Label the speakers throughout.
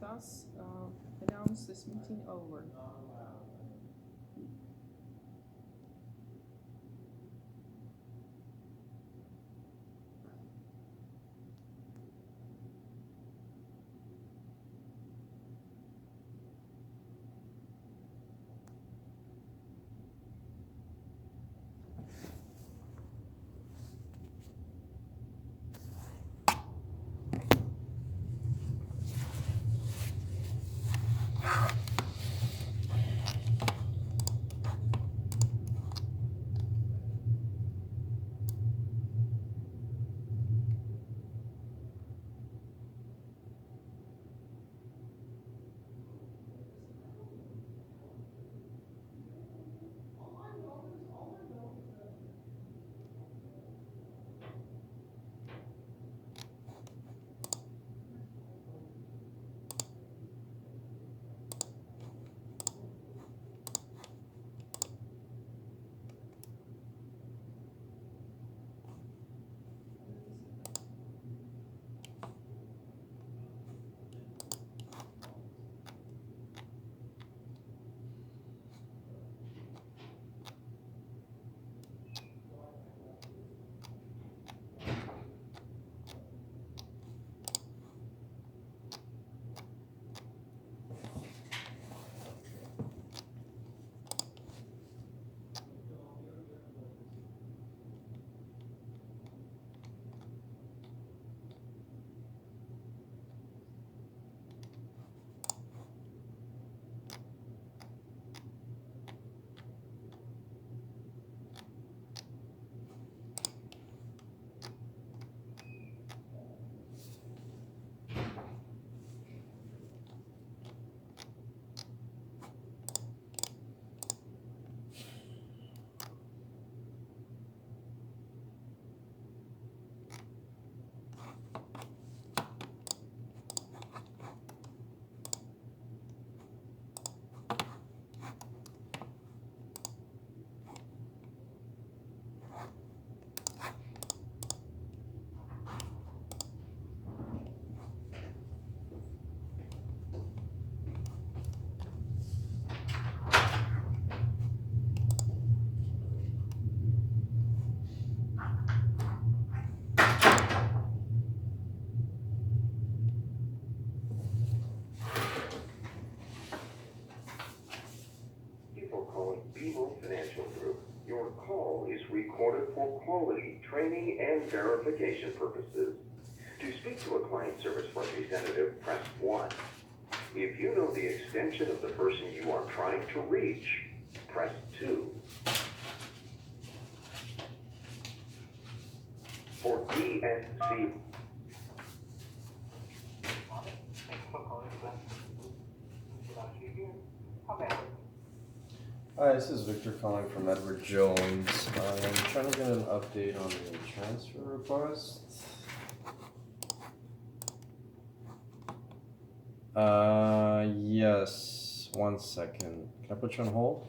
Speaker 1: thus announce this meeting over.
Speaker 2: Recorded for quality, training, and verification purposes. To speak to a client service representative, press 1. If you know the extension of the person you are trying to reach, press 2. For DSC.
Speaker 3: Hi, this is Victor calling from Edward Jones. I'm trying to get an update on the transfer request. Yes. 1 second. Can I put you on hold?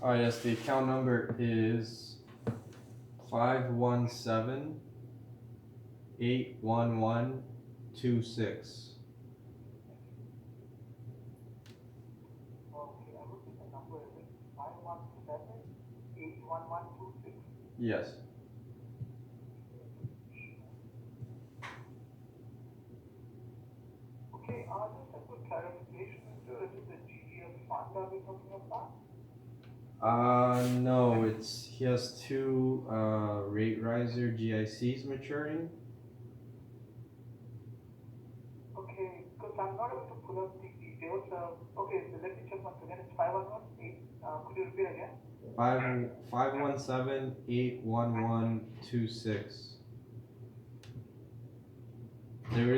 Speaker 3: Alright, yes, the account number is 517-811-26. Yes.
Speaker 4: Okay, just a quick clarification. Is it the GDS fund that we're talking about?
Speaker 3: No, he has two rate riser GICs maturing.
Speaker 4: Okay, because I'm not able to pull up the details. Okay, so let me check once again. It's 511-8. Could you repeat again?
Speaker 3: 517-811-26. There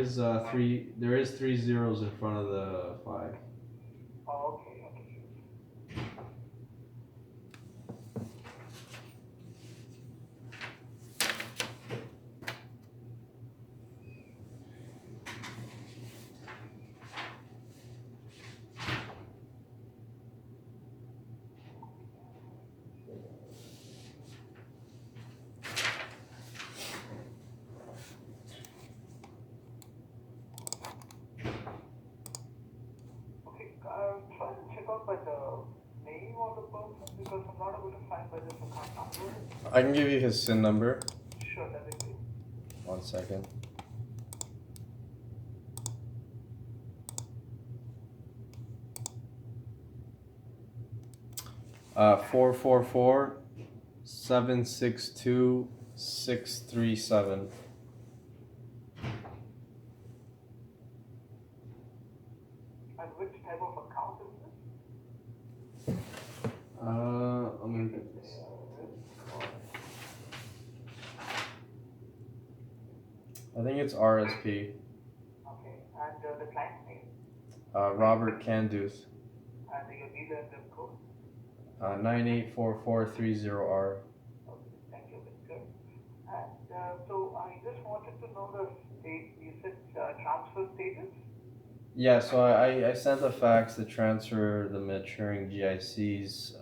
Speaker 3: is three zeros in front of the 5.
Speaker 4: Oh, okay. I'm trying to check out by the name of the person because I'm not able to find by this account number.
Speaker 3: I can give you his SIN number.
Speaker 4: Sure, that'd be great.
Speaker 3: 1 second. Uh, 444-762-637.
Speaker 4: And which type of account is this?
Speaker 3: I'm gonna get this. I think it's RSP.
Speaker 4: Okay, and the client's name?
Speaker 3: Robert Canduth.
Speaker 4: And your dealer and zip code?
Speaker 3: 984430R.
Speaker 4: Okay, thank you, Victor. And so I just wanted to know the state, you said transfer status?
Speaker 3: Yeah, so I sent a fax to transfer the maturing GICs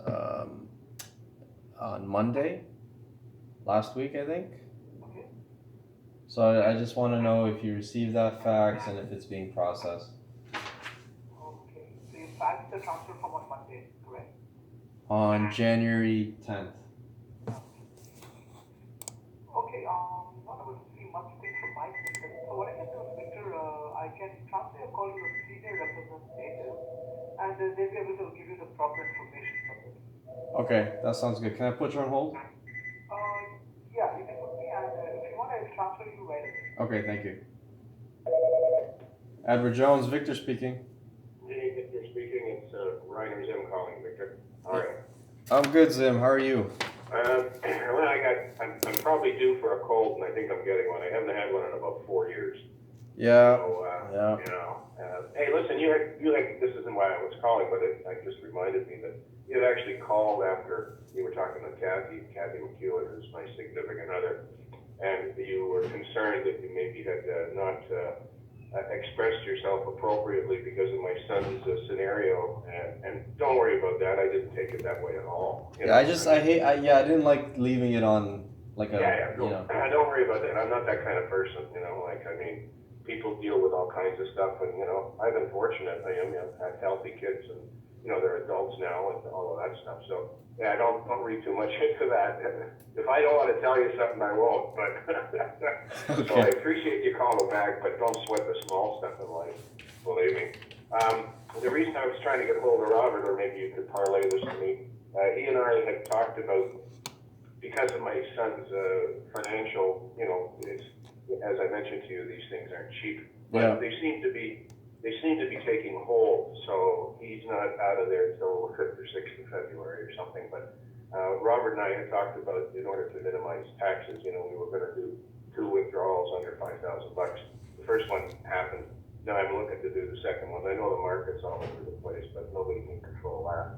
Speaker 3: on Monday, last week, I think.
Speaker 4: Okay.
Speaker 3: So I just want to know if you received that fax and if it's being processed.
Speaker 4: Okay, so you faxed the transfer from on Monday, correct?
Speaker 3: On January 10th.
Speaker 4: Okay, not able to see much things from my system. So what I can do is, Victor, I can transfer a call to the senior representative and they'll be able to give you the proper information for this.
Speaker 3: Okay, that sounds good. Can I put you on hold?
Speaker 4: Yeah, you can put me and if you want, I'll transfer you right away.
Speaker 3: Okay, thank you. Edward Jones, Victor speaking.
Speaker 2: Hey, Victor speaking. It's Reiner Zim calling, Victor. How are you?
Speaker 3: I'm good, Zim. How are you?
Speaker 2: Well, I'm probably due for a cold, and I think I'm getting one. I haven't had one in about 4 years.
Speaker 3: Yeah.
Speaker 2: So,
Speaker 3: Yeah.
Speaker 2: you know, hey, listen, you had, this isn't why I was calling, but it just reminded me that you had actually called after you were talking to Kathy McEwen, who's my significant other, and you were concerned that you maybe had not expressed yourself appropriately because of my son's scenario, and don't worry about that. I didn't take it that way at all. You know?
Speaker 3: I didn't like leaving it on like a, you know.
Speaker 2: Don't worry about that. I'm not that kind of person, you know, like, I mean, people deal with all kinds of stuff, and, you know, I've been fortunate. I've had healthy kids, and, you know, they're adults now, and all of that stuff, so, yeah, don't read too much into that. If I don't want to tell you something, I won't, but,
Speaker 3: Okay.
Speaker 2: So I appreciate you calling back, but don't sweat the small stuff in life, believe me. The reason I was trying to get hold of Robert, or maybe you could parlay this to me, he and I had talked about, because of my son's financial, you know, as I mentioned to you, these things aren't cheap, but
Speaker 3: Yeah.
Speaker 2: they seem to be taking hold. So he's not out of there until 5th or 6th of February or something. But Robert and I had talked about, in order to minimize taxes, you know, we were going to do 2 withdrawals under $5,000. The first one happened. Now I'm looking to do the second one. I know the market's all over the place, but nobody can control that.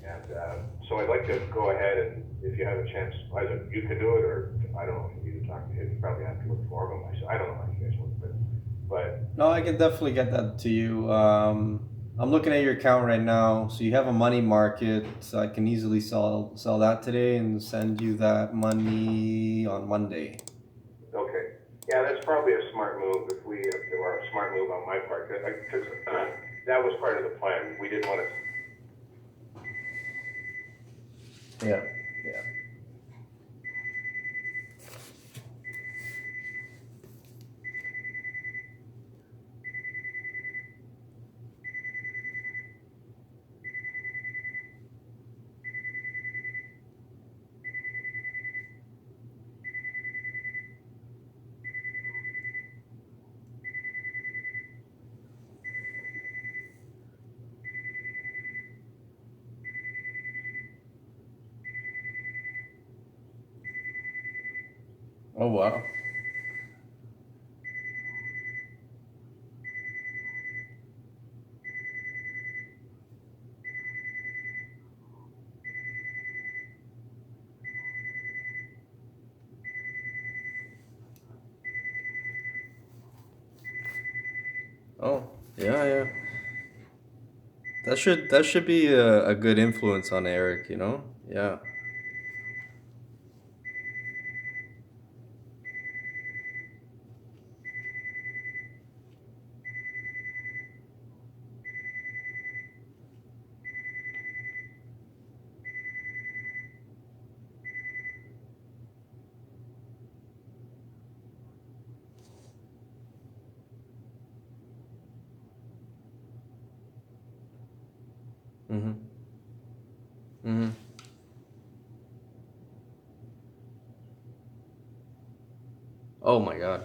Speaker 2: And so I'd like to go ahead, and if you have a chance, either you could do it, or I don't know if you need to talk to him. You probably have to inform him myself. I don't know how you guys work, but
Speaker 3: No, I can definitely get that to you. I'm looking at your account right now. So you have a money market. So I can easily sell that today and send you that money on Monday.
Speaker 2: okay. Yeah, that's probably a smart move or a smart move on my part, because that was part of the plan. We didn't want to.
Speaker 3: Yeah. Oh wow. Oh yeah. That should be a good influence on Eric, you know? Yeah. Mm-hmm. Mm-hmm. Oh my God.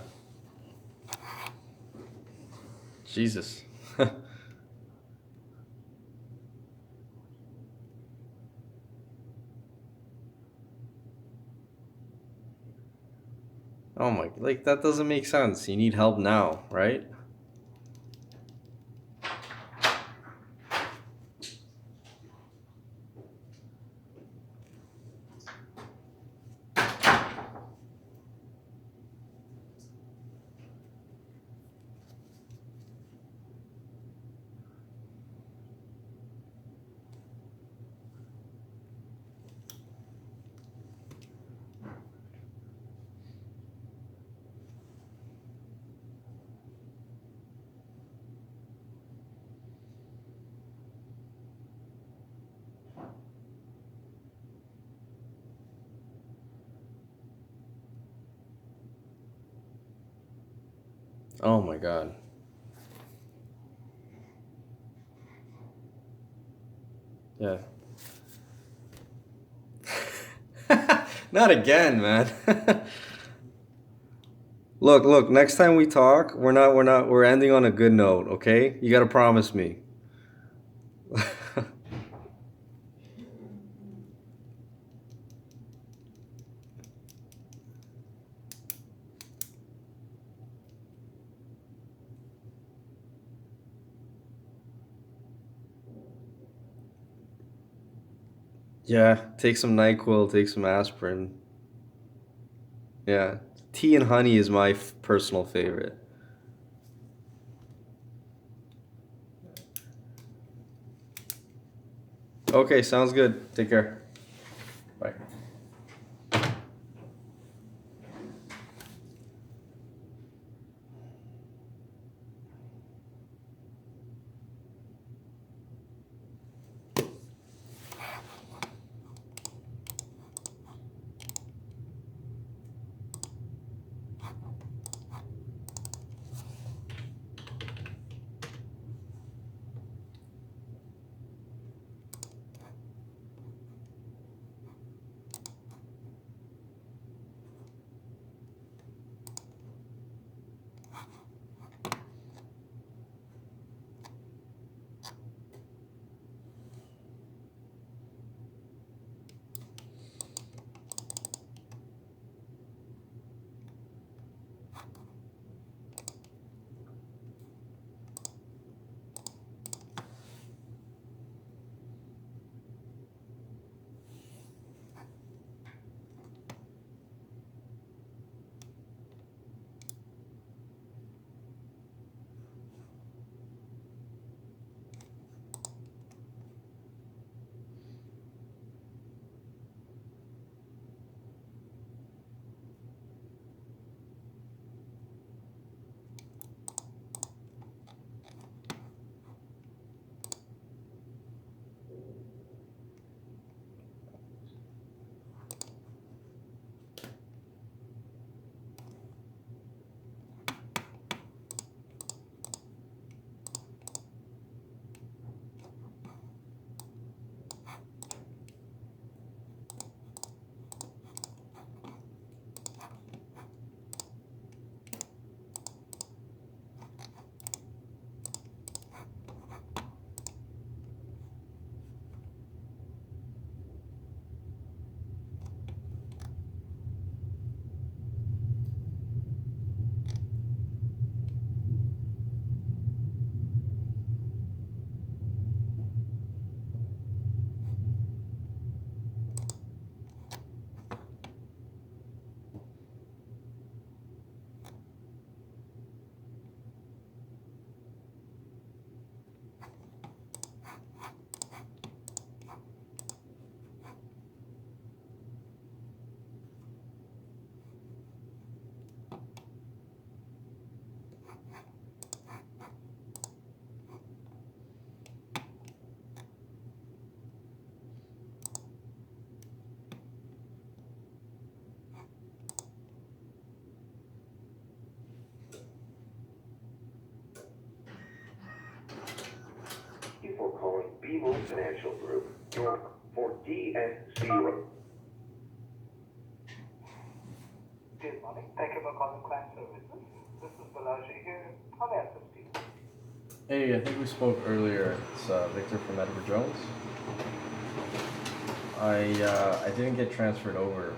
Speaker 3: Jesus. Oh my, like that doesn't make sense. You need help now, right? Oh my God. Yeah. Not again, man. Look, next time we talk, we're ending on a good note, okay? You gotta promise me. Yeah, take some NyQuil, take some aspirin. Yeah. Tea and honey is my personal favorite. Okay, sounds good. Take care. Bye.
Speaker 2: BMO Financial Group, for DNC.
Speaker 4: Good morning. Thank you for calling Client Services. This is Balaji here. How may I assist you?
Speaker 3: Hey, I think we spoke earlier. It's Victor from Edward Jones. I didn't get transferred over.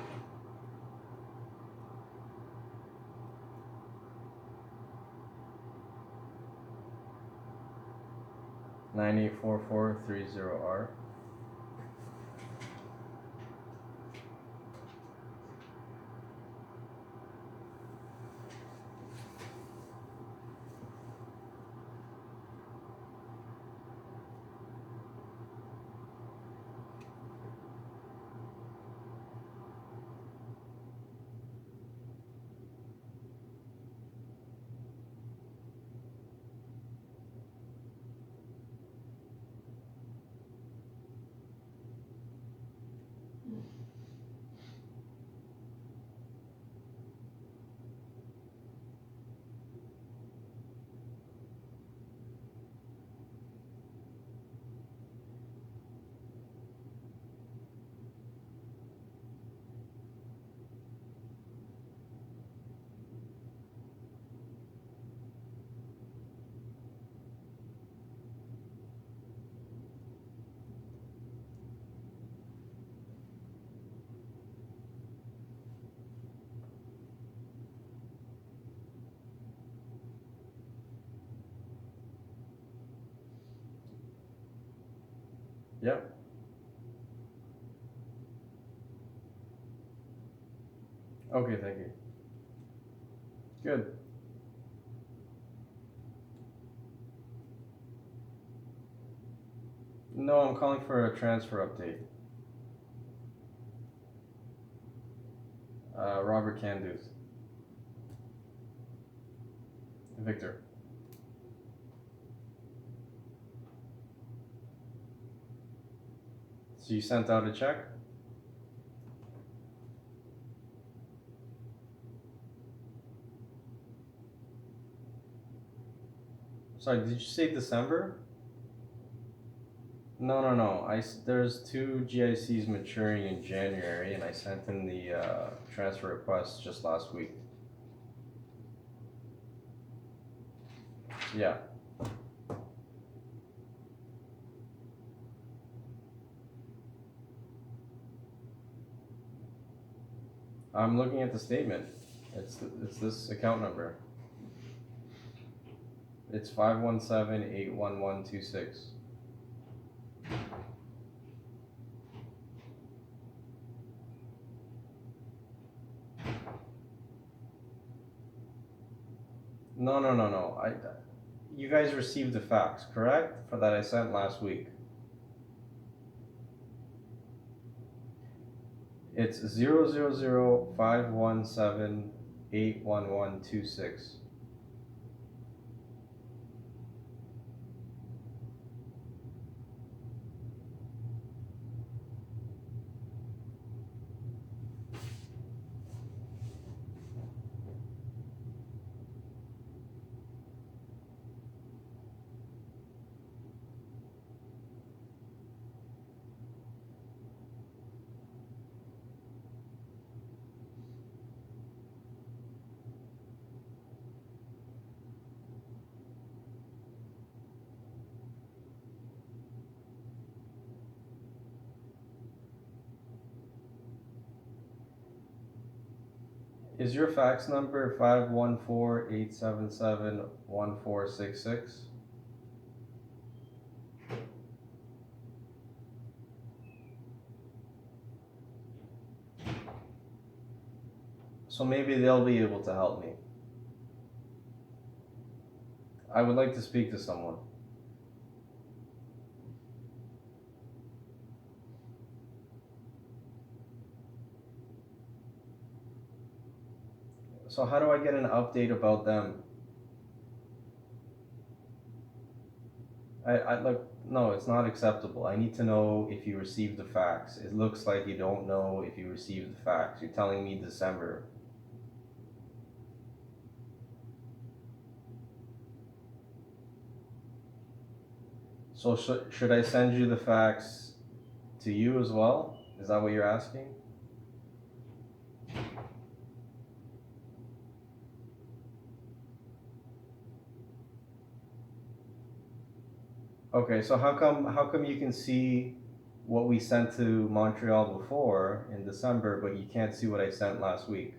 Speaker 3: (984430R). Yep. Okay, thank you. Good. No, I'm calling for a transfer update. Robert Canduth. Victor. So you sent out a check? Sorry, did you say December? No. There's 2 GICs maturing in January, and I sent in the transfer request just last week. Yeah. I'm looking at the statement. It's this account number. It's 517-81126. No. You guys received the fax, correct? For that I sent last week. It's 000-517-81126. Is your fax number 514-877-1466? So maybe they'll be able to help me. I would like to speak to someone. So how do I get an update about them? I look, no, it's not acceptable. I need to know if you received the fax. It looks like you don't know if you received the fax. You're telling me December. So should I send you the fax to you as well? Is that what you're asking? Okay, so how come you can see what we sent to Montreal before in December, but you can't see what I sent last week?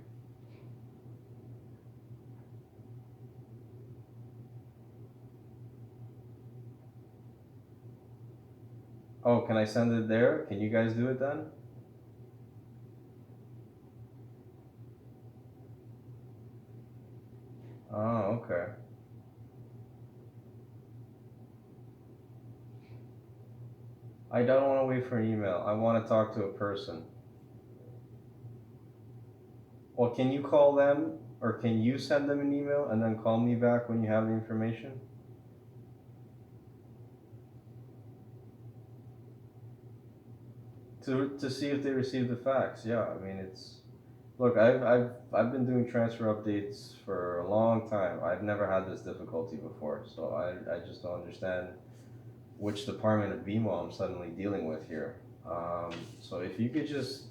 Speaker 3: Oh, can I send it there? Can you guys do it then? Oh, okay. I don't want to wait for an email. I want to talk to a person. Well, can you call them or can you send them an email and then call me back when you have the information? To see if they received the fax. Yeah, I mean it's look, I've been doing transfer updates for a long time. I've never had this difficulty before, so I just don't understand which department of BMO I'm suddenly dealing with here. So if you could just,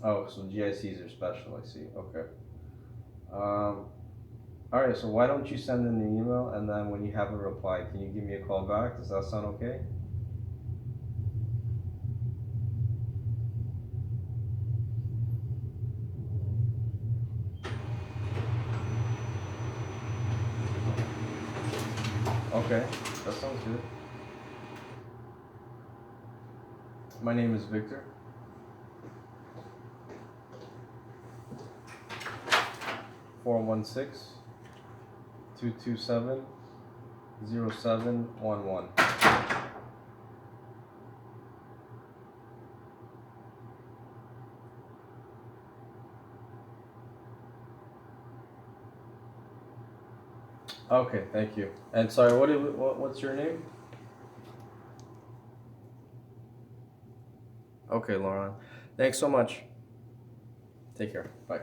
Speaker 3: oh, so GICs are special, I see. Okay. All right, so why don't you send in the email and then when you have a reply, can you give me a call back? Does that sound okay? Okay, that sounds good. My name is Victor. 416-227-0711. Okay, thank you. And sorry, what's your name? Okay, Lauren. Thanks so much. Take care. Bye.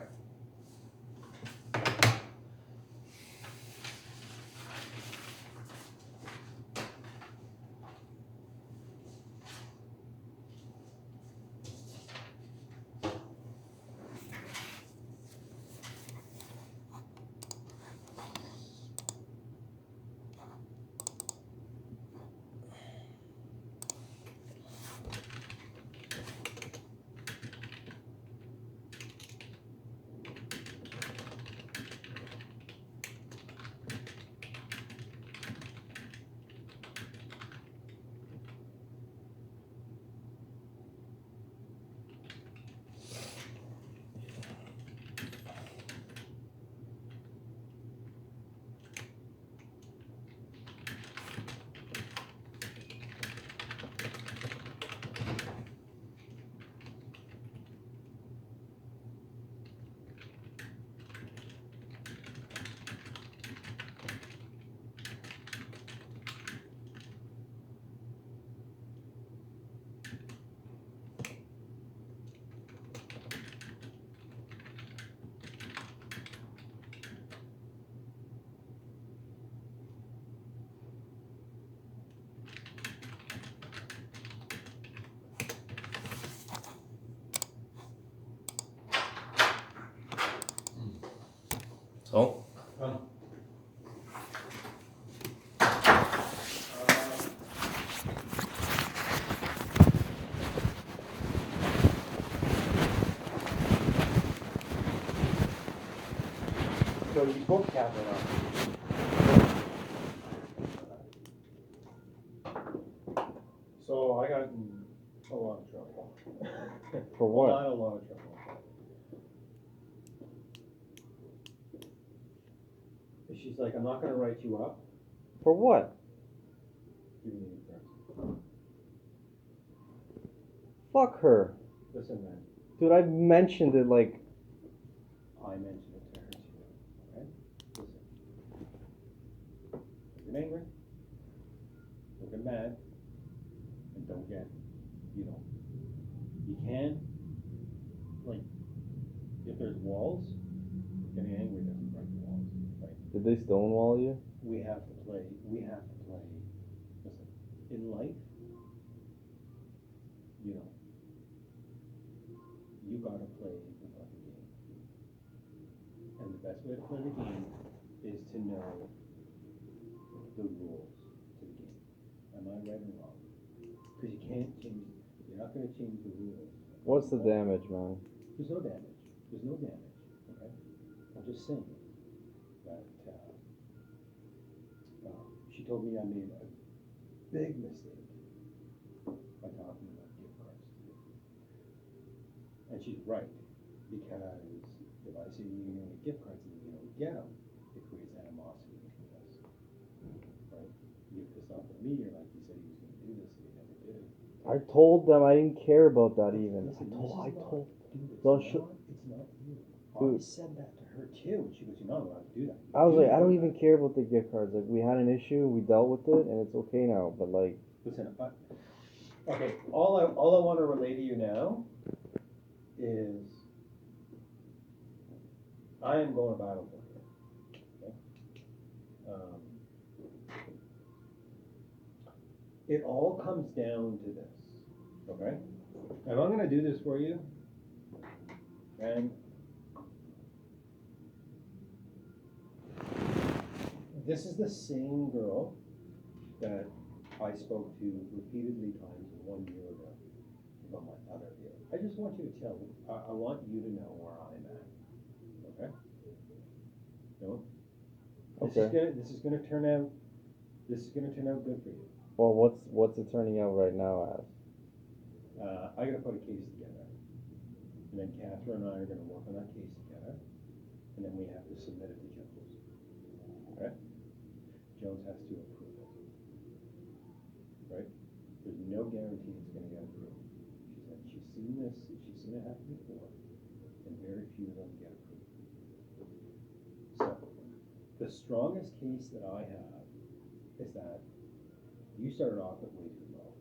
Speaker 3: So?
Speaker 5: So you booked Katherine up. So I got in a lot of trouble.
Speaker 3: For
Speaker 5: A
Speaker 3: what?
Speaker 5: lot of trouble. She's like, I'm not gonna write you up.
Speaker 3: For what?
Speaker 5: Give me the address.
Speaker 3: Fuck her.
Speaker 5: Listen, man,
Speaker 3: Dude, I've mentioned it like...
Speaker 5: I mentioned it to her too, okay? Listen. Don't get angry. Don't get mad. And don't get, you can, like, if there's walls, getting angry
Speaker 3: Did they stonewall you?
Speaker 5: We have to play, listen, in life, you know, you gotta play the fucking game. And the best way to play the game is to know the rules to the game. Am I right or wrong? Because you can't change, you're not gonna change the rules.
Speaker 3: What's the damage, man?
Speaker 5: There's no damage, okay? I'm just saying that, she told me I made a big mistake by talking about gift cards to you. And she's right, because if I say you're gonna get gift cards and you don't get them, it creates animosity between us, right? You get pissed off at me, you're like, you said he was gonna do this and he never did it.
Speaker 3: I told them I didn't care about that even.
Speaker 5: Listen,
Speaker 3: I told.
Speaker 5: Dude,
Speaker 3: Don't
Speaker 5: it's not you.
Speaker 3: Dude.
Speaker 5: I said that to her too, and she goes, you're not allowed to do that.
Speaker 3: I was like, I don't even care about the gift cards. Like, we had an issue, we dealt with it, and it's okay now. But like,
Speaker 5: Listen, okay, all I want to relay to you now is I am going to battle for you. Okay? It all comes down to this, okay? And I'm going to do this for you, and this is the same girl that I spoke to repeatedly times 1 year ago about my other deal. I just want you to tell me, I want you to know where I'm at, okay? No?
Speaker 3: Okay.
Speaker 5: This is gonna turn out good for you.
Speaker 3: well, what's it turning out right now as?
Speaker 5: I gotta put a case together, and then Catherine and I are gonna work on that case together, and then we have to submit it to Jones. Okay? Jones has to approve it. Right? There's no guarantee it's gonna get approved. She said she's seen it happen before, and very few of them get approved. So, the strongest case that I have is that you started off at way too low.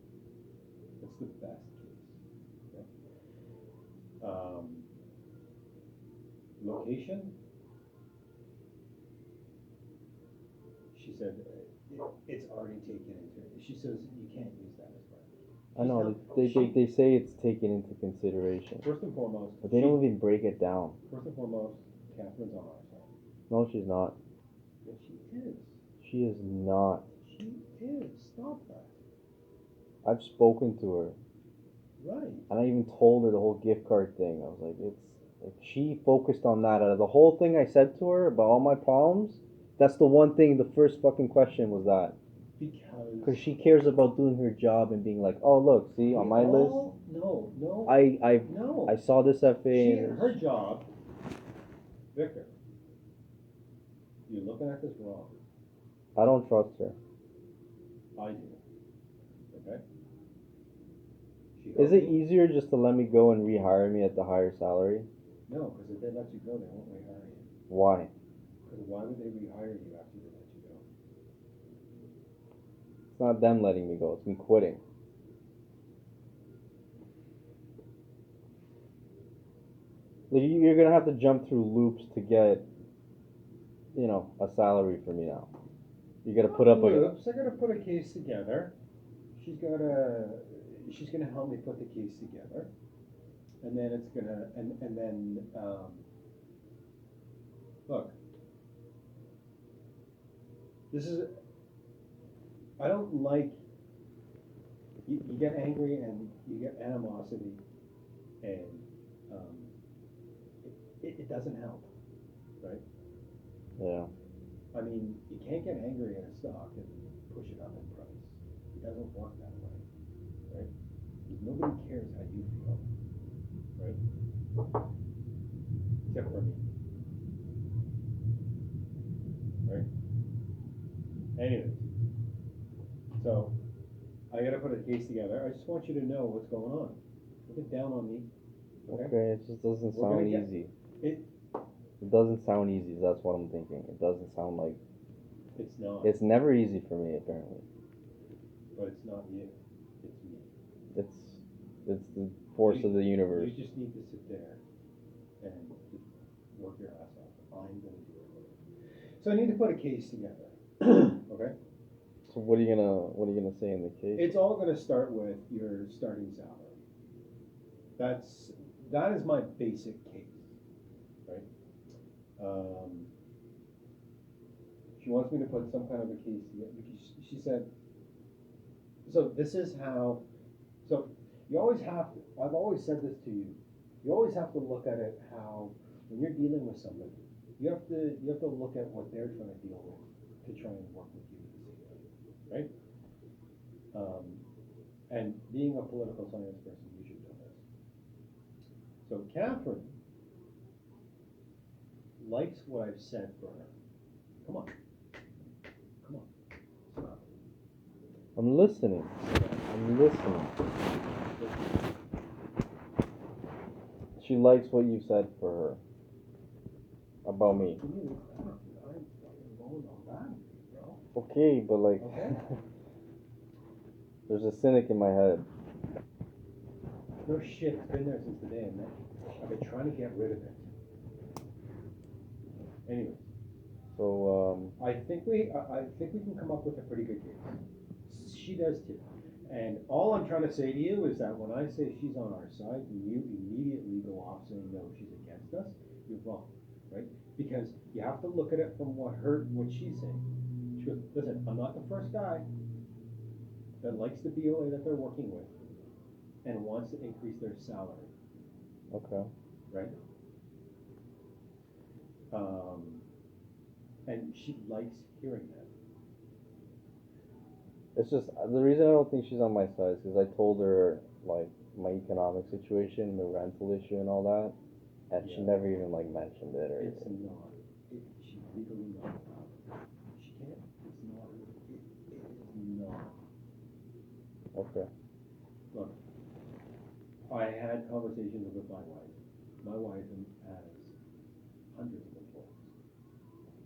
Speaker 5: That's the best case. Okay? Location, she said it's already taken into. She says you can't use that as part.
Speaker 3: I know they say it's taken into consideration,
Speaker 5: First and foremost,
Speaker 3: but they don't even break it down.
Speaker 5: First and foremost, Catherine's on our side.
Speaker 3: No, she's not.
Speaker 5: Yes, she is.
Speaker 3: She is not.
Speaker 5: She is. Stop that.
Speaker 3: I've spoken to her,
Speaker 5: Right.
Speaker 3: and I even told her the whole gift card thing. I was like, it's like she focused on that. Out of the whole thing I said to her about all my problems, that's the one thing. The first fucking question was that. Because she cares about doing her job and being like, oh look, see on my list.
Speaker 5: No.
Speaker 3: I saw this FA.
Speaker 5: Her job, Victor. You're looking at this wrong.
Speaker 3: I don't trust her.
Speaker 5: I do. Okay.
Speaker 3: Is it easier just to let me go and rehire me at the higher salary?
Speaker 5: No, because if they let you go, they won't rehire you.
Speaker 3: Why?
Speaker 5: Because why would they rehire you after they let you go?
Speaker 3: It's not them letting me go. It's me quitting. Like, you're gonna have to jump through loops to get, a salary for me now. You gotta put up
Speaker 5: loops. I gotta put a case together. She's gonna help me put the case together, and then it's gonna and then look. This is. I don't like. You get angry and you get animosity, and it doesn't help, right?
Speaker 3: Yeah.
Speaker 5: I mean, you can't get angry at a stock and push it up in price. It doesn't work that way, right? Because nobody cares how you feel, right? Except for me, right? Anyways, so I gotta put a case together. I just want you to know what's going on. Don't get down on me.
Speaker 3: Okay, it just doesn't sound easy. It doesn't sound easy, that's what I'm thinking. It doesn't sound like...
Speaker 5: It's not.
Speaker 3: It's never easy for me, apparently.
Speaker 5: But it's not you. It's me.
Speaker 3: It's the force of the universe.
Speaker 5: You just need to sit there and just work your ass off. I'm going to do it. So I need to put a case together. Okay?
Speaker 3: So what are you gonna say in the case?
Speaker 5: It's all gonna start with your starting salary. That is my basic case, right? She wants me to put some kind of a case together because she said, so this is how, so you always have to, I've always said this to you, you always have to look at it how, when you're dealing with somebody, you have to look at what they're trying to deal with to try and work with you at the same time, right? And being a political science person, you should know this. So Katherine likes what I've said for her. Come on. Stop.
Speaker 3: I'm listening. She likes what you said for her about me.
Speaker 5: I'm fucking going on that, bro.
Speaker 3: Okay, but like,
Speaker 5: Okay.
Speaker 3: there's a cynic in my head.
Speaker 5: No shit, it's been there since the day I met you. I've been trying to get rid of it. Anyway,
Speaker 3: So
Speaker 5: I think we can come up with a pretty good case. She does too. And all I'm trying to say to you is that when I say she's on our side and you immediately go off saying no, she's against us, you're wrong, right? Because you have to look at it from what she's saying. She goes, listen, I'm not the first guy that likes the BOA that they're working with and wants to increase their salary,
Speaker 3: okay.
Speaker 5: right? And she likes hearing that.
Speaker 3: It's just the reason I don't think she's on my side is because I told her like my economic situation, the rental issue, and all that, and she never even like mentioned it or
Speaker 5: It's
Speaker 3: anything.
Speaker 5: not. She's legally not allowed. She can't. It's not. It is not.
Speaker 3: Okay.
Speaker 5: Look, I had conversations with my wife. My wife has hundreds of employees,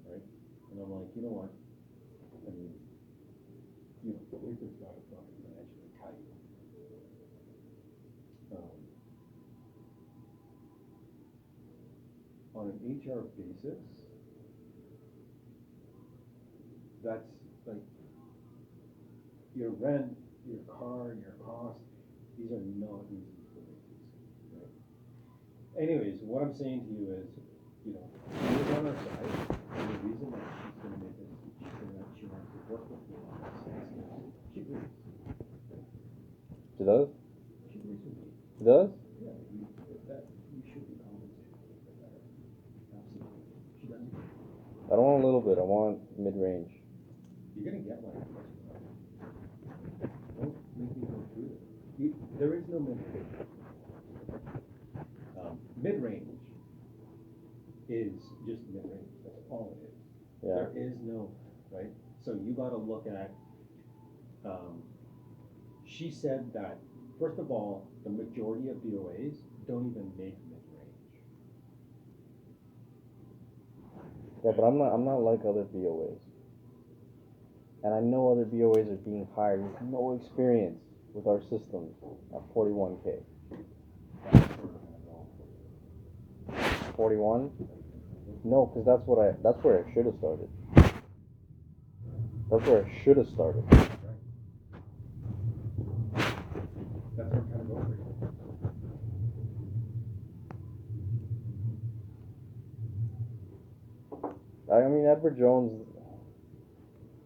Speaker 5: right? And I'm like, you know what? I mean, you know, Liquor's got it fucking financially tight. On an HR basis, that's like your rent, your car, your cost, these are not easy for wages, right? Anyways, what I'm saying to you is, you know, she's on our side, and the reason that she's gonna make this, she wants to work with me on this, is she agrees.
Speaker 3: She does?
Speaker 5: She agrees with me.
Speaker 3: She does?
Speaker 5: Yeah, you should be compensated a little bit better. Absolutely. She does agree.
Speaker 3: I don't want a little bit. I want mid-range.
Speaker 5: You're gonna get one. Don't make me go through this. There is no mid-range. Mid-range is just mid-range. That's all it is.
Speaker 3: Yeah.
Speaker 5: There is no, right? So you gotta look at, she said that, first of all, the majority of BOAs don't even make mid-range.
Speaker 3: Yeah, but I'm not like other BOAs. And I know other BOAs are being hired with no experience with our systems at 41K. 41? No, because that's where I should have started. That's where I should have started.
Speaker 5: That's what kind of over here.
Speaker 3: I mean, Edward Jones,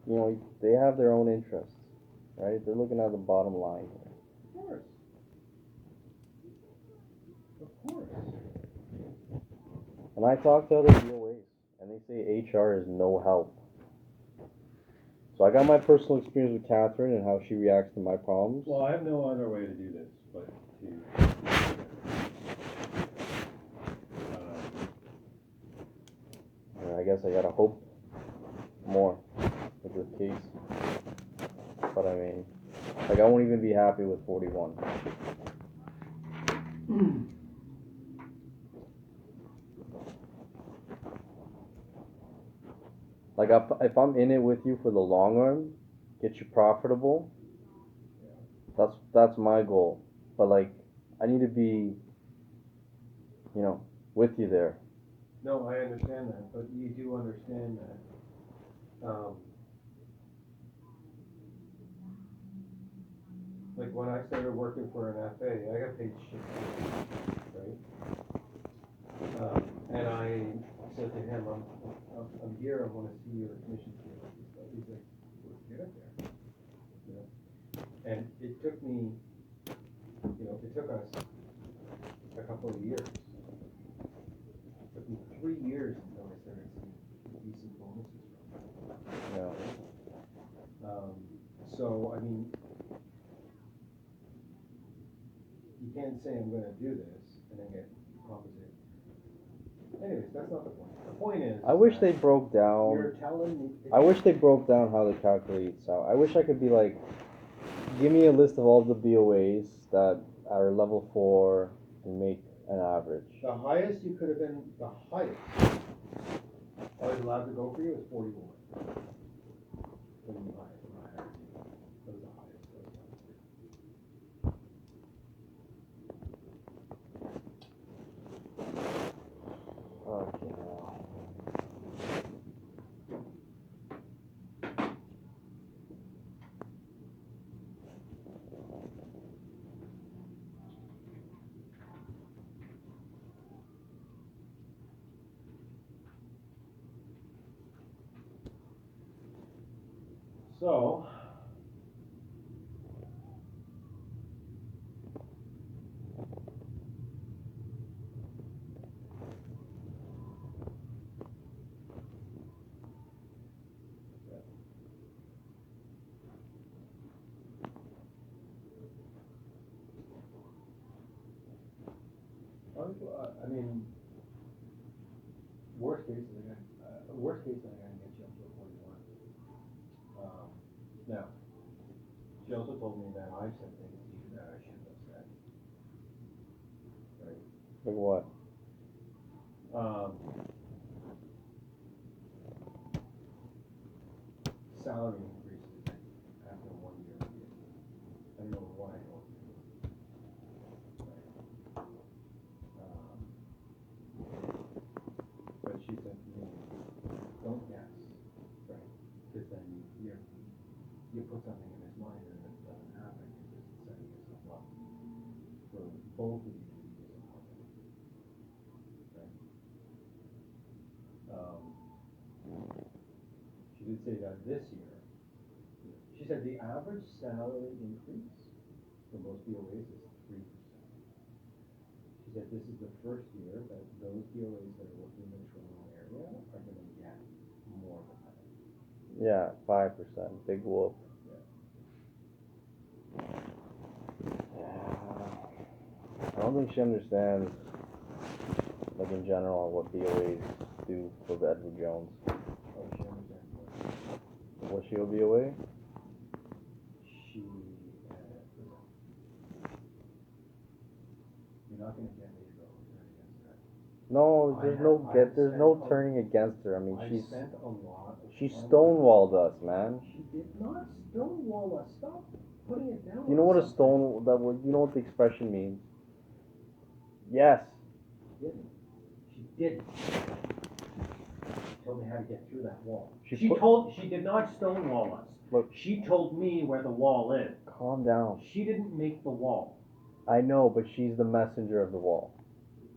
Speaker 3: you know, they have their own interests, right? They're looking at the bottom line here.
Speaker 5: Of course. Of course.
Speaker 3: And I talk to other BOAs, and they say HR is no help. So I got my personal experience with Katherine and how she reacts to my problems.
Speaker 5: Well, I have no other way to do this but to.
Speaker 3: I guess I gotta hope more with this case. But I mean, like I won't even be happy with 41. Like if I'm in it with you for the long run, get you profitable. That's my goal. But like, I need to be, you know, with you there.
Speaker 5: No, I understand that, but you do understand that Like when I started working for an FA, I got paid shit, right? And I said to him, I'm here, I want to see your commission scale. He's like, well, get up there, you know? And it took me, it took us a couple of years. It took me 3 years until I started seeing decent bonuses from it.
Speaker 6: Yeah.
Speaker 5: So, I mean, you can't say I'm gonna do this and then get compensated. Anyways, that's not the point. The point is.
Speaker 6: I wish they broke down.
Speaker 5: You're telling me.
Speaker 6: I wish they broke down how they calculate salary. I wish I could be like, give me a list of all the BOAs that are level 4 and make an average.
Speaker 5: The highest you could have been, the highest I was allowed to go for you is 41. When you hired, when I hired you. That was the highest I was allowed to do.
Speaker 6: Okay.
Speaker 5: So, I mean, worst case, I gotta get you up to a 41. Now, she also told me that I've said things to you that I shouldn't have said. Right?
Speaker 6: Like what?
Speaker 5: Salary increases after 1 year. I don't know why I told you. Right. But she said to me, don't guess, right? Because then you put something in his mind and it doesn't happen. You're just setting yourself up for both of you to be disappointed. Right? She did say that this year. She said the average salary increase for most BOAs is 3%. She said this is the first year that those BOAs that are working in the Toronto area are going to get more than that.
Speaker 6: Yeah, 5%. Big whoop. I don't think she understands, like in general, what BOAs do for Edward Jones.
Speaker 5: Oh, she understands more.
Speaker 6: Was she a BOA?
Speaker 5: She, you're not going to get me to go turn against her.
Speaker 6: No, there's no turning against her. I mean, she's she stonewalled us, man.
Speaker 5: She did not stonewall us. Stop putting it down.
Speaker 6: You know what a stone you know what the expression means? Yes.
Speaker 5: She didn't. She told me how to get through that wall. She did not stonewall us.
Speaker 6: Look.
Speaker 5: She told me where the wall is.
Speaker 6: Calm down.
Speaker 5: She didn't make the wall.
Speaker 6: I know, but she's the messenger of the wall.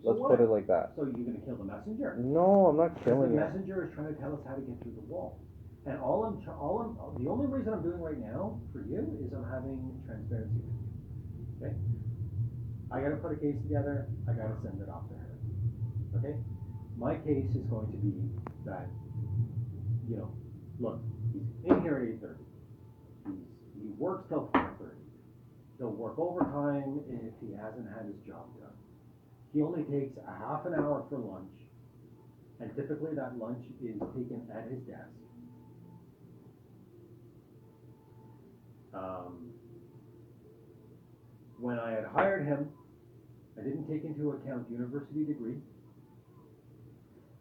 Speaker 6: Let's put it like that.
Speaker 5: So you're going to kill the messenger?
Speaker 6: No, I'm not killing
Speaker 5: the
Speaker 6: it.
Speaker 5: messenger is trying to tell us how to get through the wall. And the only reason I'm doing right now for you is I'm having transparency with you. Okay? I got to put a case together. I got to send it off to her. Okay? My case is going to be that, look, he's in here at 8:30. He works till 4:30. He'll work overtime if he hasn't had his job done. He only takes a half an hour for lunch, and typically that lunch is taken at his desk. When I had hired him, I didn't take into account university degree.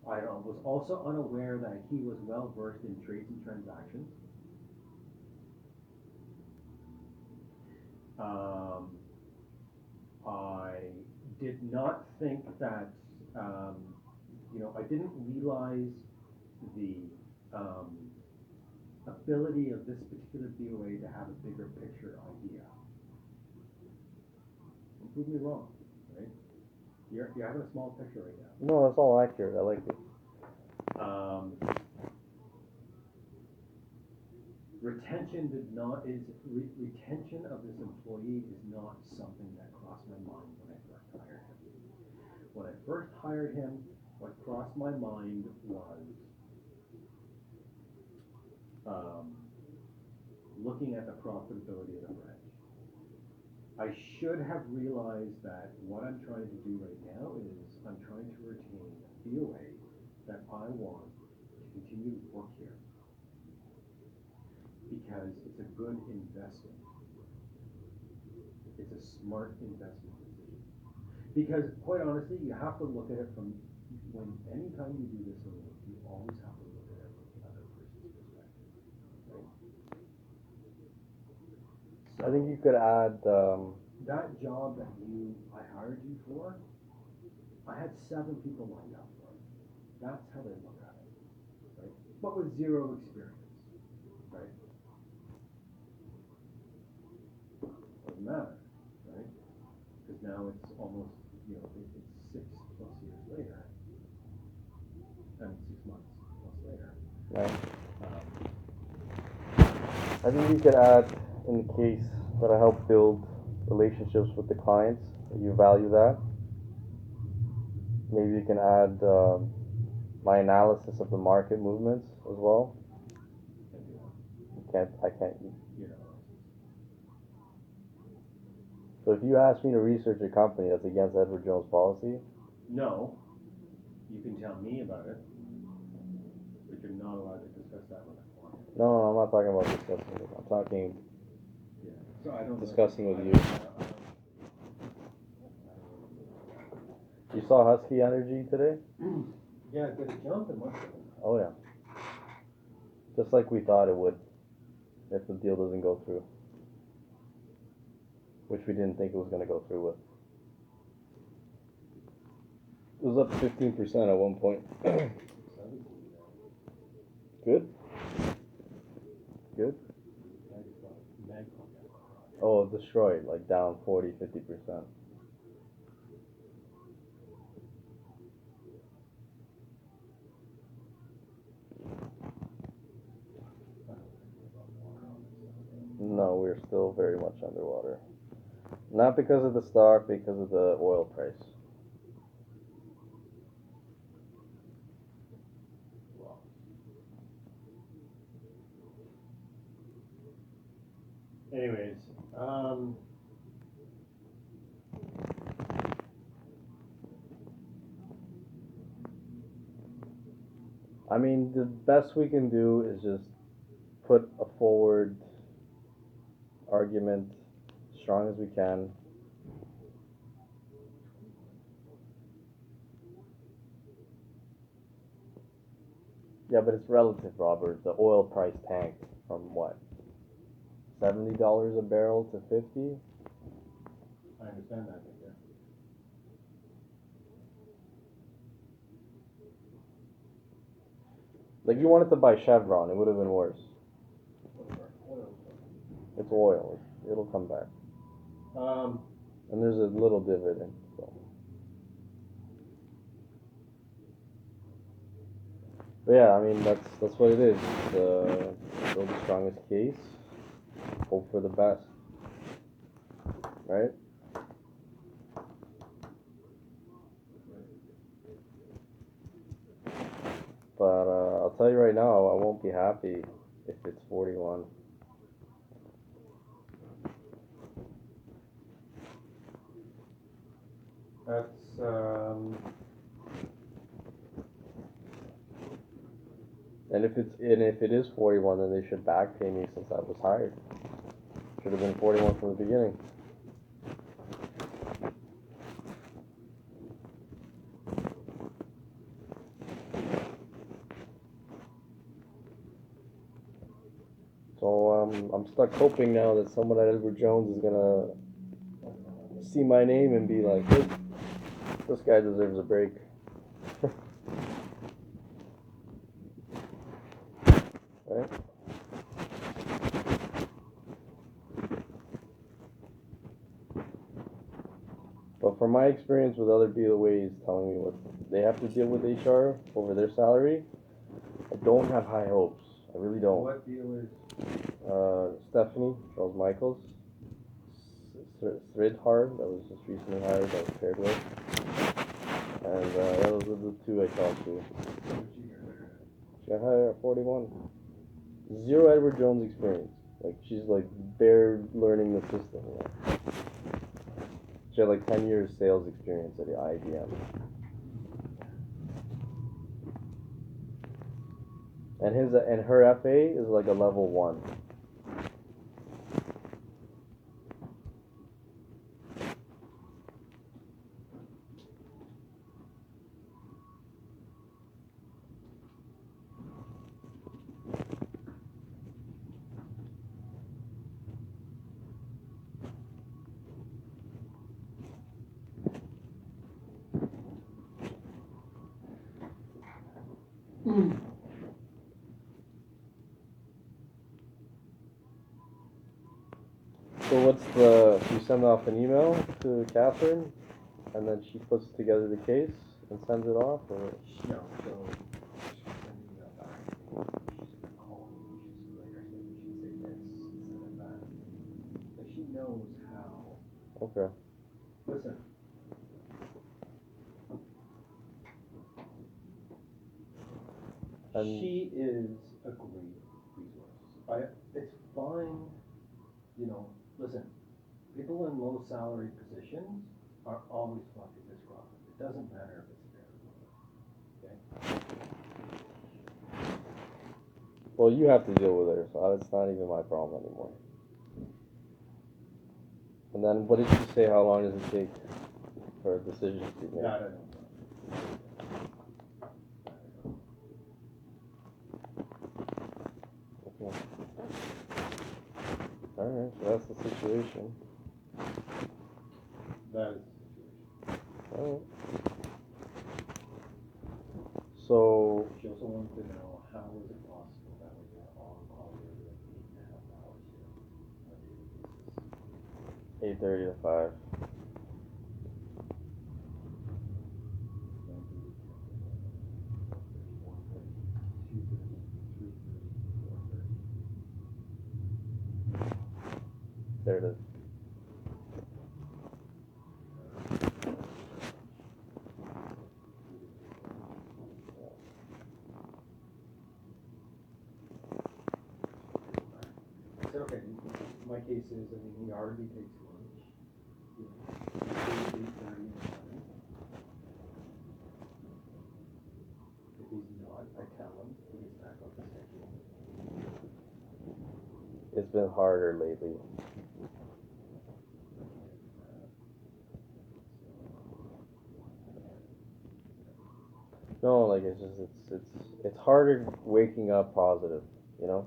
Speaker 5: I was also unaware that he was well versed in trades and transactions. I did not think that, I didn't realize the ability of this particular BOA to have a bigger picture idea. Don't prove me wrong, right? You're having a small picture right now.
Speaker 6: No, that's all accurate. I like it.
Speaker 5: Retention retention of this employee is not something that crossed my mind when I first hired him. When I first hired him, what crossed my mind was looking at the profitability of the branch. I should have realized that what I'm trying to do right now is I'm trying to retain a BOA that I want to continue to work here because it's a good investment. It's a smart investment decision. Because quite honestly, you have to look at it from anytime you do this in life, you always have to look at it from the other person's perspective. Right?
Speaker 6: I think you could add.
Speaker 5: That job that I hired you for, I had 7 people lined up for it. That's how they look at it, right? But with 0 experience, right? Doesn't matter, right? Because now it's almost, it's 6+ years later. I mean, 6 months plus later.
Speaker 6: Right. I think you could add in the case that I help build relationships with the clients, that you value that. Maybe you can add my analysis of the market movements as well. I can't. So if you ask me to research a company that's against Edward Jones policy,
Speaker 5: no, you can tell me about it, but you're not allowed to discuss that with a client.
Speaker 6: no, I'm not talking about discussing it. I'm talking
Speaker 5: So I don't
Speaker 6: discussing with you.
Speaker 5: I
Speaker 6: You saw Husky Energy today?
Speaker 5: yeah, did it jump and what's it?
Speaker 6: Oh yeah. Just like we thought it would, if the deal doesn't go through. Which we didn't think it was going to go through with. It was up 15% at one point. Good? Good? Oh, destroyed, like down 40-50%. No, we're still very much underwater. Not because of the stock, because of the oil price.
Speaker 5: Anyways,
Speaker 6: I mean, the best we can do is just put a forward argument as strong as we can. Yeah, but it's relative, Robert. The oil price tanked from what? $70 a barrel to $50?
Speaker 5: I understand that, yeah.
Speaker 6: Like, you wanted to buy Chevron, it would have been worse. It's oil. It'll come back. And there's a little dividend. So. But yeah, I mean, that's what it is. Build the strongest case. Hope for the best. Right? But I'll tell you right now, I won't be happy if it's 41.
Speaker 5: That's,
Speaker 6: And if it is 41, then they should back pay me since I was hired. Should have been 41 from the beginning. So I'm stuck hoping now that someone at Edward Jones is gonna see my name and be like, hey, this guy deserves a break. Right? So from my experience with other BOAs telling me what they have to deal with HR over their salary, I don't have high hopes. I really don't.
Speaker 5: What deal is?
Speaker 6: Stephanie, Charles Michaels, Sridhar, that was just recently hired, that was paired with, and those are the two I talked to. She got hired at 41. Zero Edward Jones experience. Like, she's like bare learning the system. You know? She had like 10 years sales experience at the IBM. And her FA is like a level 1. So you send off an email to Catherine, and then she puts together the case and sends it off, or?
Speaker 5: No, so she's sending me a back. She's gonna call me, she's later saying we should say this instead of that. But she knows how.
Speaker 6: Okay.
Speaker 5: Listen.
Speaker 6: And
Speaker 5: She is a great resource. It's fine, you know, listen, people in low salary positions are always fucking disgruntled. It doesn't matter if it's fair or not, okay?
Speaker 6: well, you have to deal with her, so it's not even my problem anymore. And then, what did you say? How long does it take for a decision to be made?
Speaker 5: That I don't know.
Speaker 6: Okay. All right, so that's the situation.
Speaker 5: That is the situation.
Speaker 6: All right. So,
Speaker 5: She also wanted to know how is it possible that when you're on call, you're like 8.5 hours here on a daily basis.
Speaker 6: 8:30 to 5. There it is.
Speaker 5: I said, okay, my case is, I mean, he hardly takes lunch. You know, 8:30 in the morning. If he's not, I tell him, he gets back on the schedule.
Speaker 6: It's been harder lately. No, like it's harder waking up positive, you know,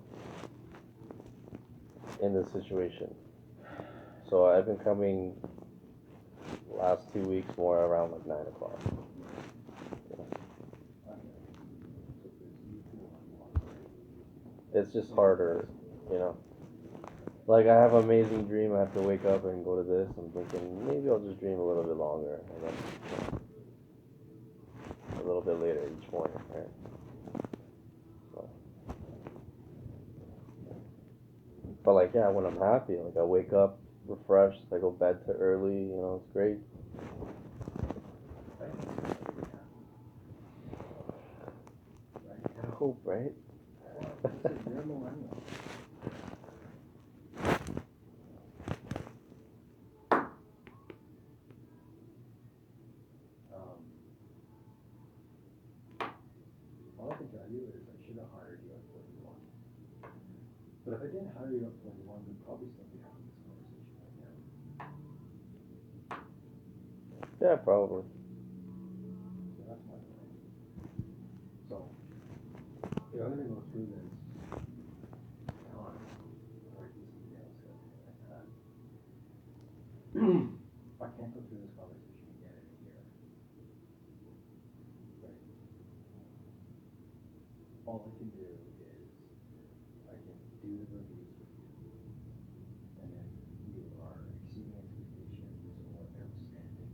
Speaker 6: in this situation. So I've been coming last 2 weeks more around like 9 o'clock. It's just harder, you know. Like, I have an amazing dream, I have to wake up and go to this. I'm thinking maybe I'll just dream a little bit longer, and then a little bit later each morning, right? So. But like, yeah, when I'm happy, like I wake up refreshed, I go bed too early, you know, it's great. I hope, right?
Speaker 5: You're a millennial. All I can tell you is I should have hired you at 41. But if I didn't hire you at 41, we'd probably still be having this conversation right now.
Speaker 6: Yeah, probably.
Speaker 5: So that's my point. So, if I'm going to go through this time, or these emails, everything like that, I can't go through this conversation again in a year. Right? All I can do is I can do the reviews with you, and then you are exceeding expectations or outstanding.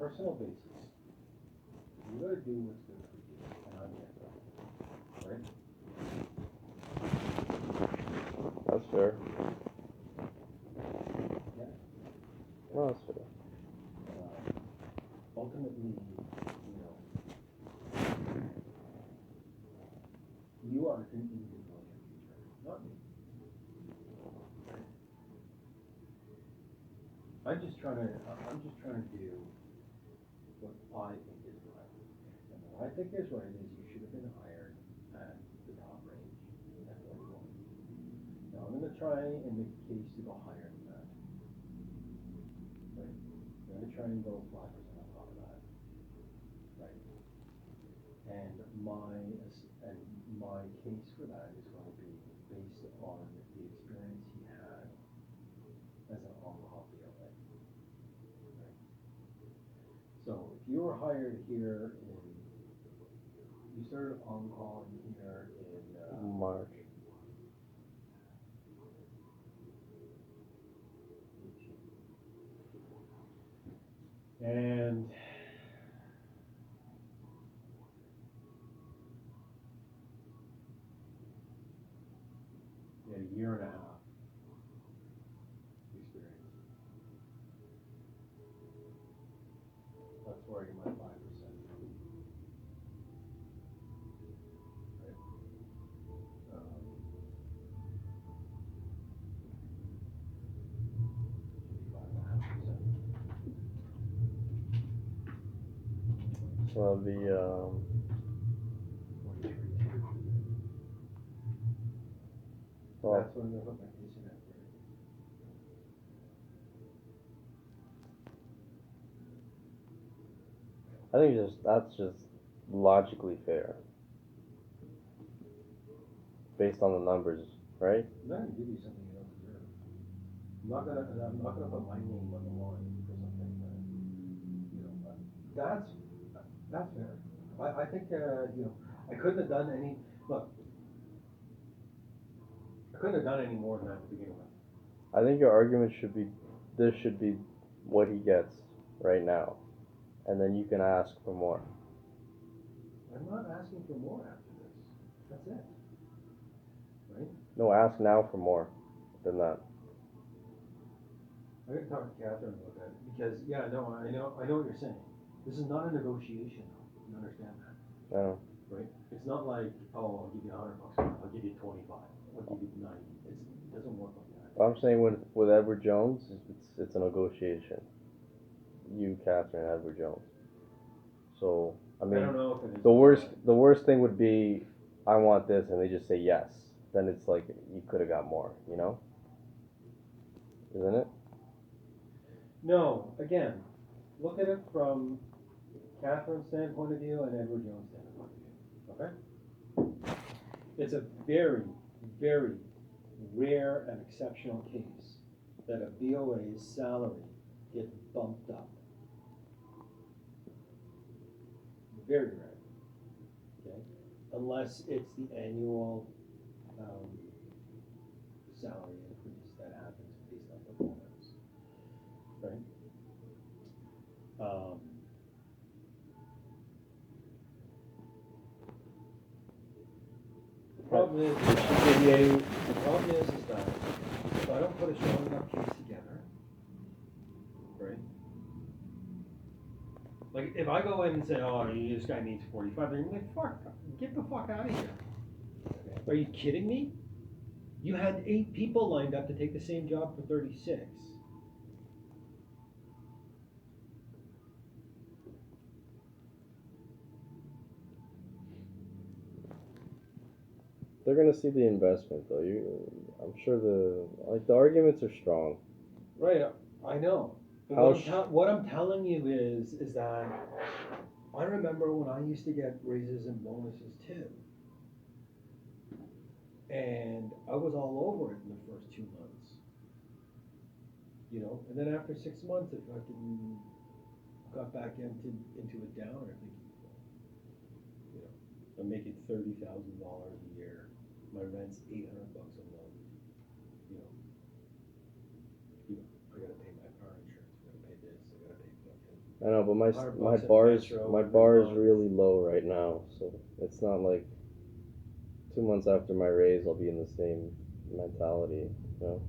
Speaker 5: personal basis, you gotta do what's good for you, and I'm here for it, right?
Speaker 6: That's fair.
Speaker 5: Yeah.
Speaker 6: No, that's fair.
Speaker 5: Ultimately, you are going to be your future, not me. I'm just trying to do what I think is right. And what I think is right is you should have been hired at the top range at 41. Now I'm going to try and make a case to go higher than that. Right? I'm going to try and go 5% on top of that. Right? And my case for that is going to be based on the experience he had as an on-call BLA. Right? So if you were hired here you started on-call here in
Speaker 6: March.
Speaker 5: and you had a year and a half experience. That's where you might 5%. Right? 5.5%.
Speaker 6: So that'll be
Speaker 5: 43.
Speaker 6: well,
Speaker 5: That's what I'm going to put my case in at.
Speaker 6: I think that's just logically fair, based on the numbers, right?
Speaker 5: I'm not going to give you something you don't deserve. I'm not gonna put my name on the line for something that, that's fair. I think, I couldn't have done any, look, I couldn't have done any more than that to begin with.
Speaker 6: I think your argument should be, this should be what he gets right now, and then you can ask for more.
Speaker 5: I'm not asking for more after this. That's it. Right?
Speaker 6: No, ask now for more than that.
Speaker 5: I'm gonna talk to Catherine about that, because, I know what you're saying. This is not a negotiation, though. You understand that?
Speaker 6: I know.
Speaker 5: Right? It's not like, oh, I'll give you $100 a month, I'll give you 25, I'll give you 90. It doesn't work like that.
Speaker 6: I'm saying with Edward Jones, it's a negotiation. You, Catherine, Edward Jones. So I mean,
Speaker 5: I don't know if it is.
Speaker 6: the worst thing would be, I want this, and they just say yes. Then it's like you could have got more, isn't it?
Speaker 5: No, again, look at it from Catherine's standpoint of view and Edward Jones' standpoint of view. Okay? It's a very, very rare and exceptional case that a BOA's salary gets bumped up. Very rare. Okay? Unless it's the annual salary increase that happens based on performance. Right? The problem is that if I don't put a strong enough case together, right? Like if I go in and say, oh, this guy needs 45, they're like, fuck, get the fuck out of here. Are you kidding me? You had 8 people lined up to take the same job for 36.
Speaker 6: They're gonna see the investment, though. I'm sure the arguments are strong.
Speaker 5: Right, I know. But what I'm telling you is that I remember when I used to get raises and bonuses too. And I was all over it in the first 2 months. And then after 6 months, it fucking got back into a downer, thinking, I'm making $30,000 a year. My rent's $800 a month. I gotta pay my car insurance. I gotta pay this. I gotta pay fucking
Speaker 6: I know, but
Speaker 5: $100
Speaker 6: my
Speaker 5: at
Speaker 6: bar is
Speaker 5: Metro
Speaker 6: my
Speaker 5: and
Speaker 6: bar is
Speaker 5: Lowe's.
Speaker 6: really low right now, so it's not like 2 months after my raise I'll be in the same mentality. You know,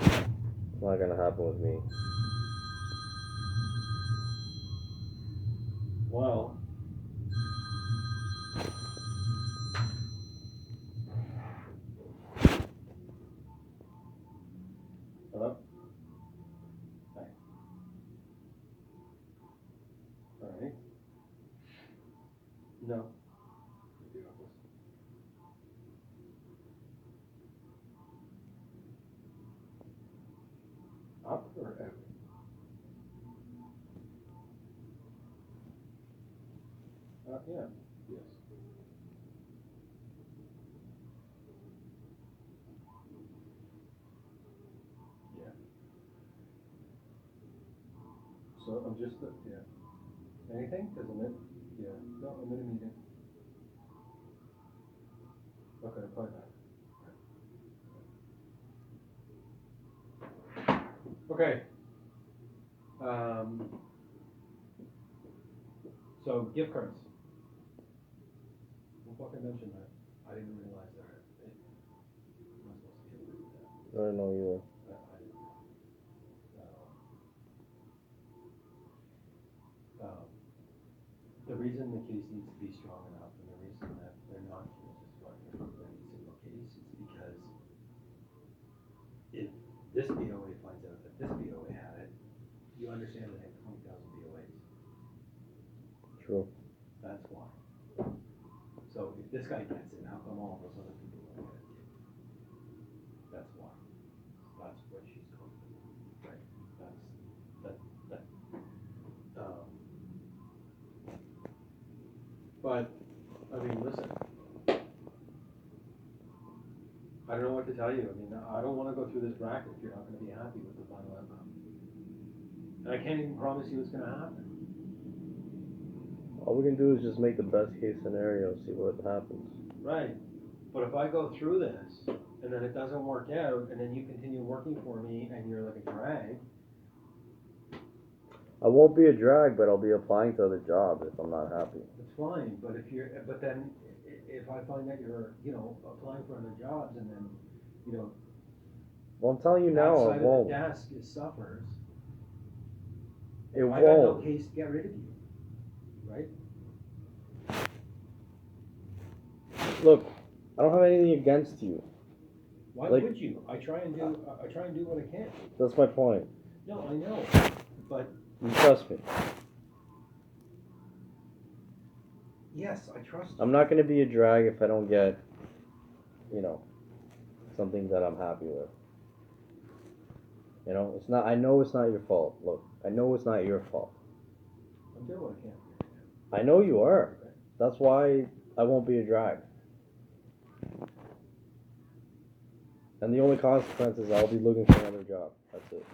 Speaker 6: it's not gonna happen with me.
Speaker 5: Well, hello? Hi. Alright. No. The office. Up or out? Yeah. Yes. Yeah. So I'm just, yeah. Anything? Cause I'm in, yeah, no, I'm in a meeting. Okay, call you back. Okay. So gift cards. Who fucking mentioned that? I didn't realize that. I'm not supposed to be able to do that.
Speaker 6: I don't know either.
Speaker 5: I didn't know. The reason the case needs to be strong enough, and the reason that they're not going to just fucking approve any single case, is because if this BOA finds out that this BOA had it, you understand that they have 20,000 BOAs.
Speaker 6: True.
Speaker 5: That's why. So if this guy gets it, how come all those other people don't get it? That's why. That's what she's talking about, right? But, I mean, listen. I don't know what to tell you. I mean, I don't want to go through this bracket if you're not going to be happy with the final outcome. And I can't even promise you it's going to happen.
Speaker 6: All we can do is just make the best case scenario, see what happens.
Speaker 5: Right. But if I go through this, and then it doesn't work out, and then you continue working for me, and you're like a drag.
Speaker 6: I won't be a drag, but I'll be applying to other jobs if I'm not happy.
Speaker 5: That's fine, but then if I find that you're, applying for other jobs, and then,
Speaker 6: Well, I'm telling you
Speaker 5: that
Speaker 6: now,
Speaker 5: side
Speaker 6: it
Speaker 5: of
Speaker 6: won't.
Speaker 5: the desk suffers.
Speaker 6: It
Speaker 5: I got no
Speaker 6: won't.
Speaker 5: case to get rid of you, right?
Speaker 6: Look, I don't have anything against you.
Speaker 5: Why
Speaker 6: Like-
Speaker 5: would you? I try and do what I can.
Speaker 6: That's my point.
Speaker 5: No, I know, but
Speaker 6: You trust me.
Speaker 5: yes, I trust you.
Speaker 6: I'm not going to be a drag if I don't get, something that I'm happy with. It's not. I know it's not your fault. Look, I know it's not your fault.
Speaker 5: I'm doing what I can.
Speaker 6: I know you are. That's why I won't be a drag. And the only consequence is I'll be looking for another job. That's it.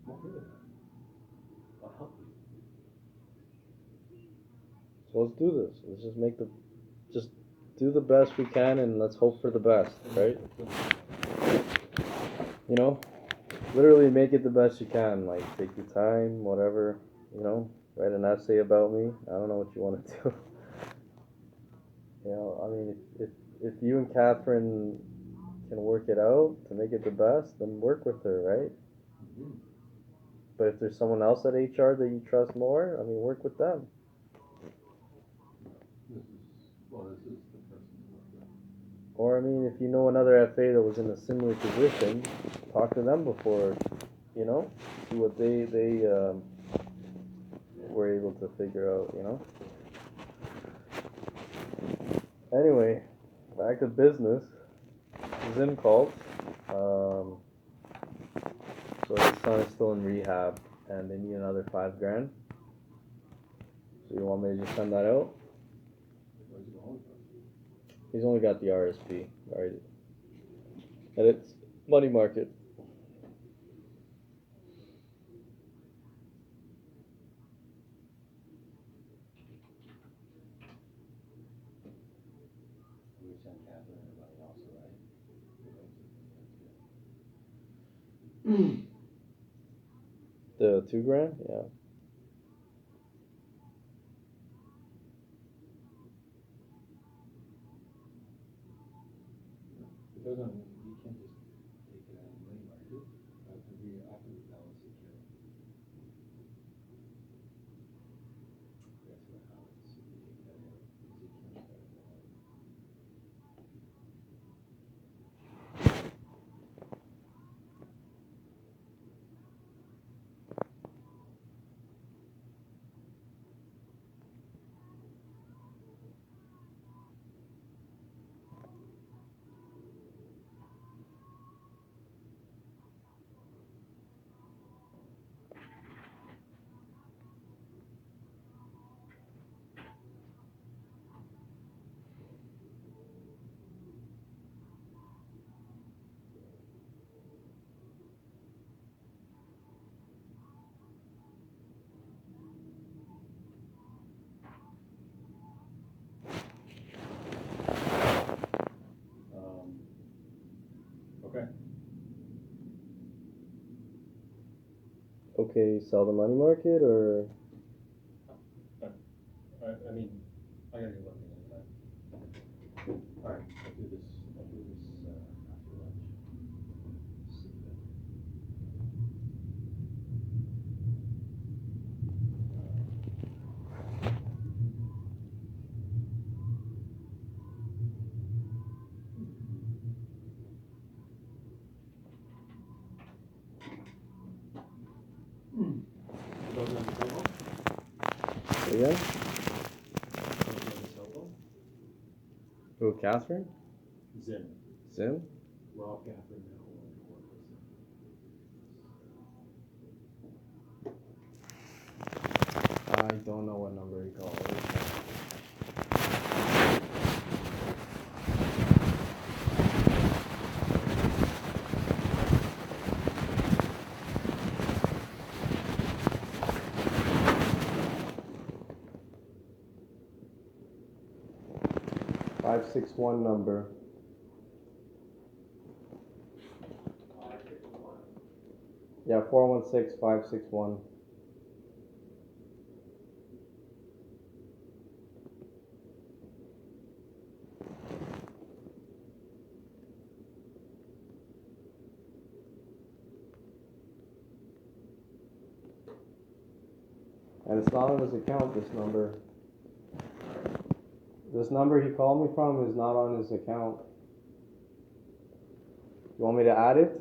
Speaker 5: I'm okay with that. I'll help you.
Speaker 6: So let's do this. Let's just do the best we can, and let's hope for the best, right? Literally make it the best you can. Like, take your time, whatever. Write an essay about me. I don't know what you want to do. I mean, if you and Catherine can work it out to make it the best, then work with her, right?
Speaker 5: Mm-hmm.
Speaker 6: But if there's someone else at HR that you trust more, I mean, work with them.
Speaker 5: This is the person to work with.
Speaker 6: Or, I mean, if you know another FA that was in a similar position, talk to them before, see what they were able to figure out, Anyway, back to business. Zim called. So his son is still in rehab, and they need another $5,000. So you want me to just send that out? He's only got the RSP. Alright. And it's money market. The $2,000? Yeah.
Speaker 5: It doesn't, you can't just take it out of the money market, after we balance it here. That's what happens, if you take that out, because you can't spend it all. Okay.
Speaker 6: Okay, sell the money market or?
Speaker 5: I mean, I gotta get looking at that. Alright, I'll do this after lunch. See that. Those on the table?
Speaker 6: Yeah?
Speaker 5: Those on the cell phone?
Speaker 6: Who, Catherine?
Speaker 5: Zim.
Speaker 6: Zim?
Speaker 5: Rob, Catherine, now work with Zim.
Speaker 6: I don't know what number he called. 561 number. Yeah, 416-561. And it's not on his account, this number. This number he called me from is not on his account. You want me to add it?